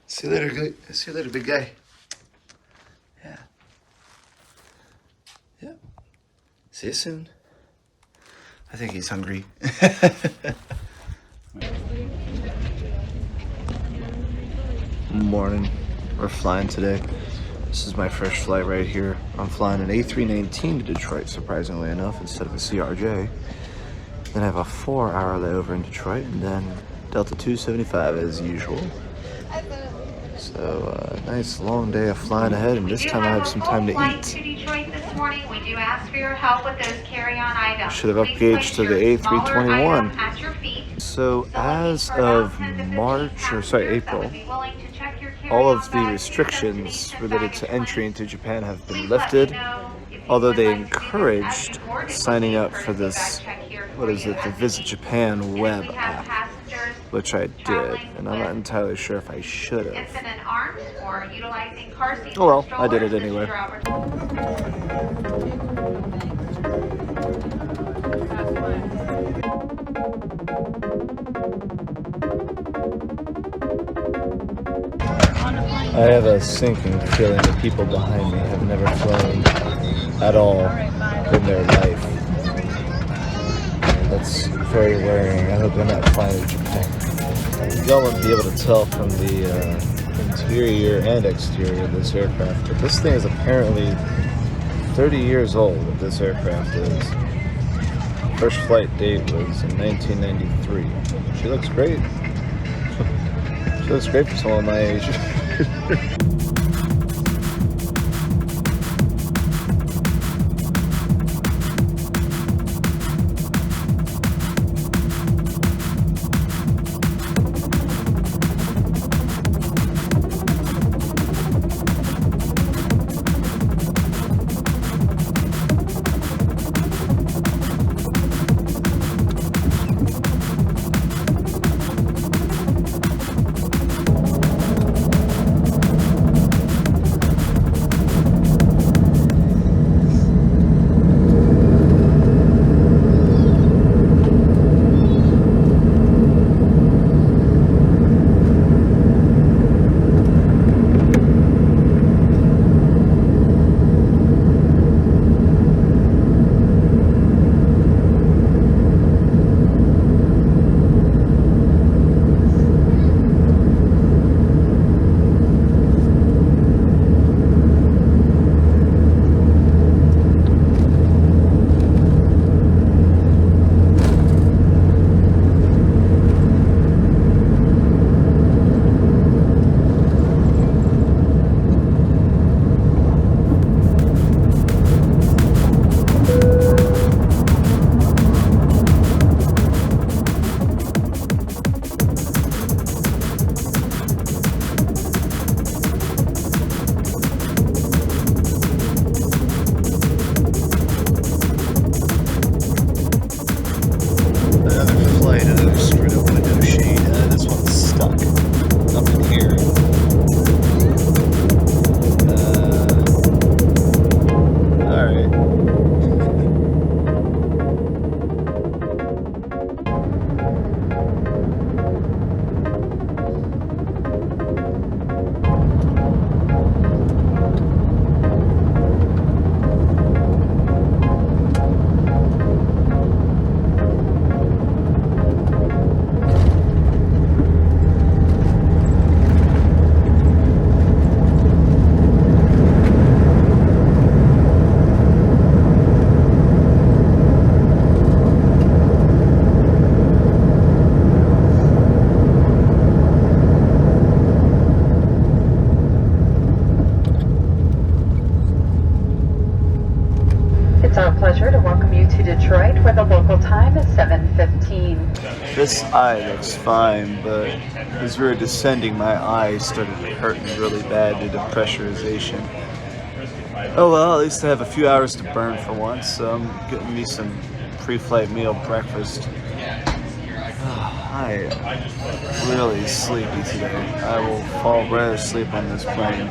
See you later, see you later, big guy. Yeah. Yeah. See you soon. I think he's hungry. Morning. We're flying today. This is my first flight right here. I'm flying an A319 to Detroit, surprisingly enough, instead of a CRJ. Then I have a 4-hour layover in Detroit, and then Delta 275 as usual. So, nice long day of flying ahead, and this time I have some time to eat. Should have upgauged to the A321. So as of April, all of the restrictions related to entry into Japan have been lifted, although they encouraged signing up for this, what is it, the Visit Japan web app, which I did, and I'm not entirely sure if I should have. Oh well, I did it anyway. I have a sinking feeling that people behind me have never flown at all in their life. That's very worrying. I hope they're not flying to Japan. Y'all won't be able to tell from the interior and exterior of this aircraft, but this thing is apparently 30 years old. This aircraft is. First flight date was in 1993. She looks great. She looks great for someone my age. It's our pleasure to welcome you to Detroit, where the local time is 7:15. This eye looks fine, but as we were descending, my eye started hurting really bad due to pressurization. Oh well, at least I have a few hours to burn for once, so I'm getting me some pre-flight meal breakfast. I am really sleepy today. I will fall right asleep on this plane.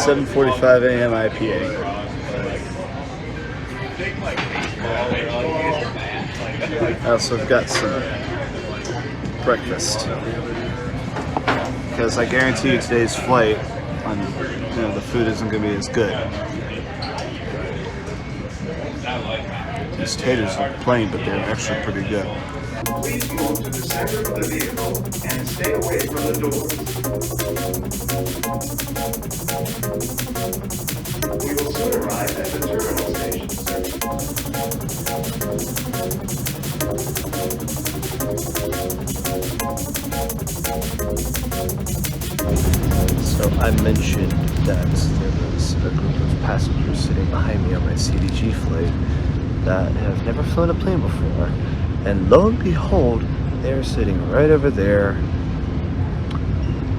7:45 a.m. IPA. I also got some breakfast. because I guarantee you today's flight, the food isn't going to be as good. These taters look plain, but they're actually pretty good. Please move to the center of the vehicle and stay away from the doors. We will soon arrive at the terminal station, sir. So I mentioned that there was a group of passengers sitting behind me on my CDG flight that have never flown a plane before. And lo and behold, they're sitting right over there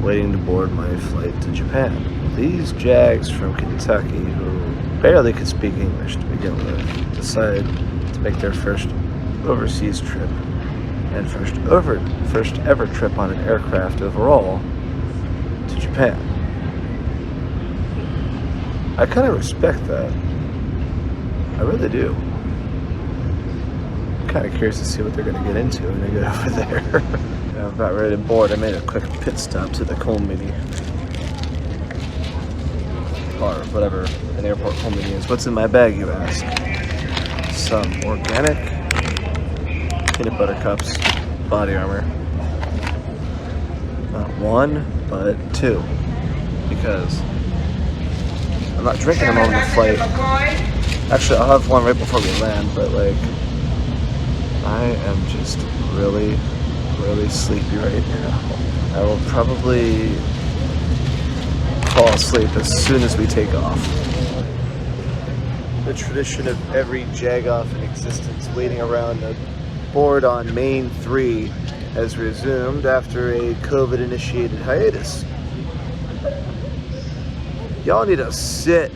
waiting to board my flight to Japan. These jags from Kentucky, who barely could speak English to begin with, decided to make their first overseas trip and first ever trip on an aircraft overall to Japan. I kind of respect that. I really do. Kind of curious to see what they're going to get into when they get over there. I'm about ready to board. I made a quick pit stop to the coal mini, or whatever an airport coal mini is. What's in my bag, you ask? Some organic peanut butter cups, body armor. Not one, but two, because I'm not drinking them on the flight. Actually, I'll have one right before we land, but like, I am just really, really sleepy right now. I will probably fall asleep as soon as we take off. The tradition of every jag-off in existence waiting around a board on Main 3 has resumed after a COVID-initiated hiatus. Y'all need to sit.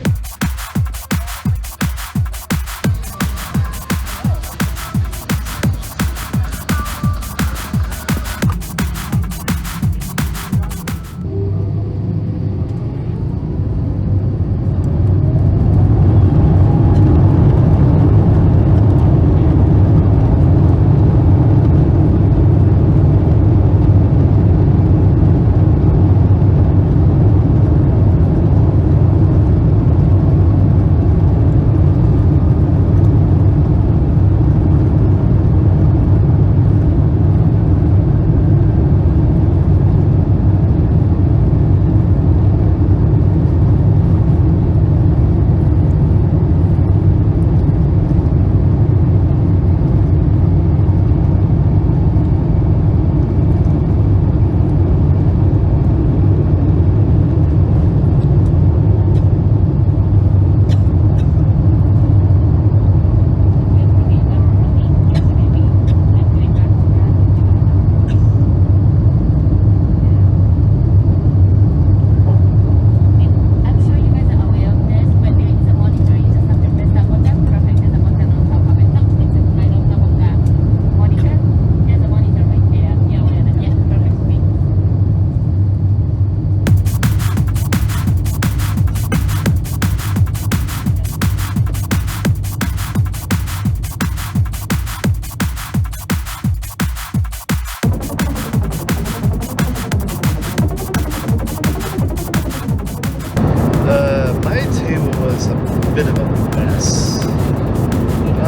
Bit of a mess. I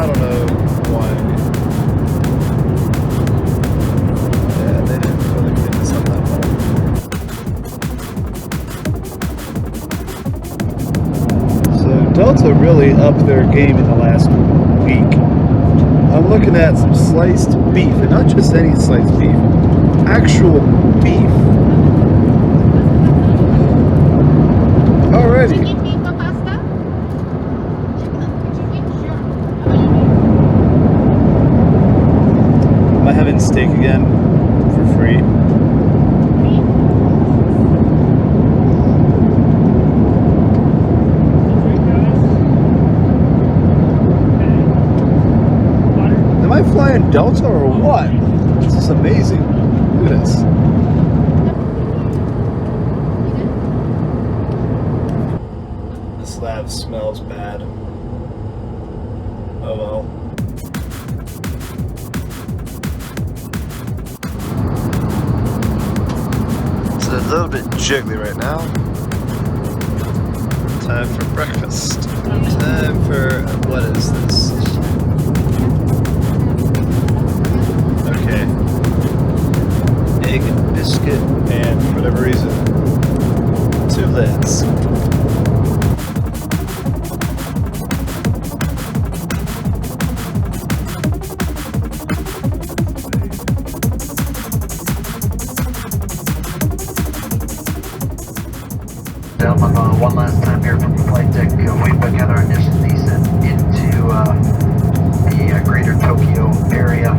don't know why. Yeah, they didn't really clean this up that well. So Delta really upped their game in the last week. I'm looking at some sliced beef, and not just any sliced beef, actual beef. Alrighty. Having steak again for free. Am I flying Delta or what? This is amazing. Look at this. little bit jiggly right now. Time for breakfast. Time for, what is this? Okay. Egg, biscuit, and for whatever reason, 2 lids. One last time here from the flight deck. We began our initial descent into the greater Tokyo area,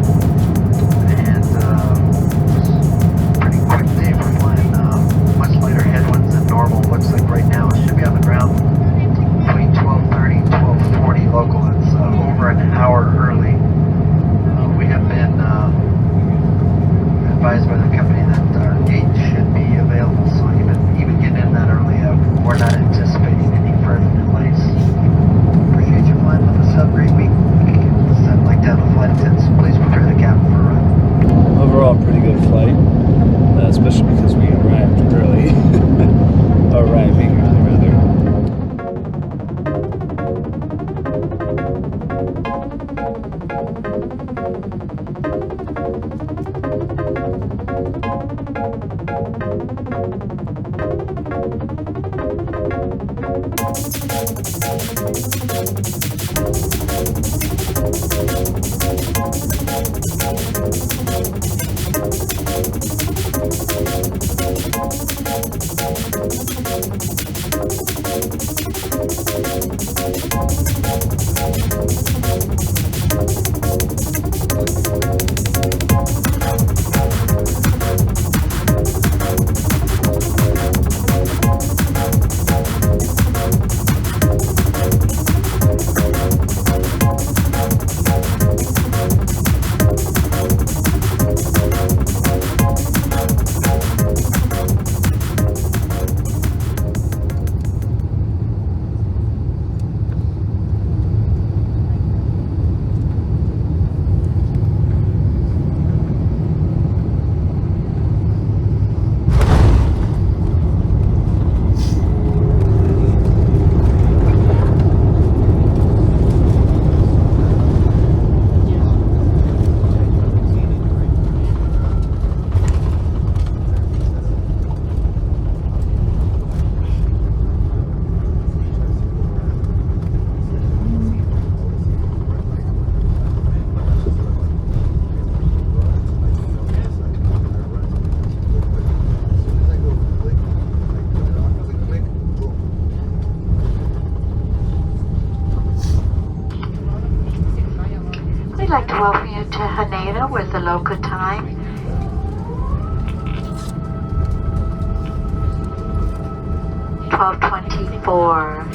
and pretty quick day for flying. Much lighter headwinds than normal. Looks like right now it should be on the ground between 12:30 and 12:40 local. It's over an hour early. We have been advised by the company that our gate should be available, so even getting in that early, we're not anticipating any further delays. Appreciate you flying with us. Have a great week. I'd like to have a flight attendant, please prepare the cabin for a run. Overall, pretty good flight, especially because we arrived early. Arriving early, rather. We'd like to welcome you to Haneda with the local time. (12:24).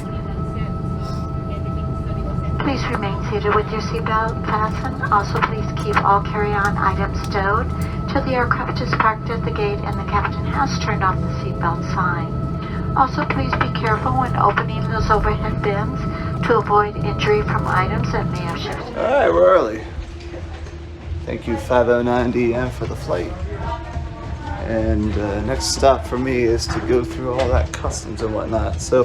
Please remain seated with your seatbelt fastened. Also, please keep all carry-on items stowed till the aircraft is parked at the gate and the captain has turned off the seatbelt sign. Also, please be careful when opening those overhead bins to avoid injury from items that may have shifted. All right, we're early. Thank you 5:09 DM for the flight. And next stop for me is to go through all that customs and whatnot. So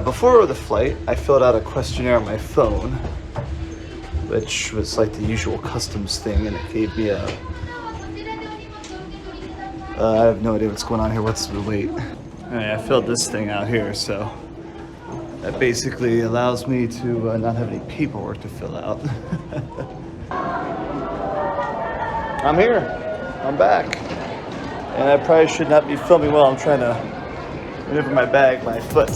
before the flight, I filled out a questionnaire on my phone, which was like the usual customs thing, and it gave me a... I have no idea what's going on here. What's the wait? All right, I filled this thing out here, so that basically allows me to not have any paperwork to fill out. I'm here. I'm back. And I probably should not be filming while I'm trying to maneuver my bag, my foot.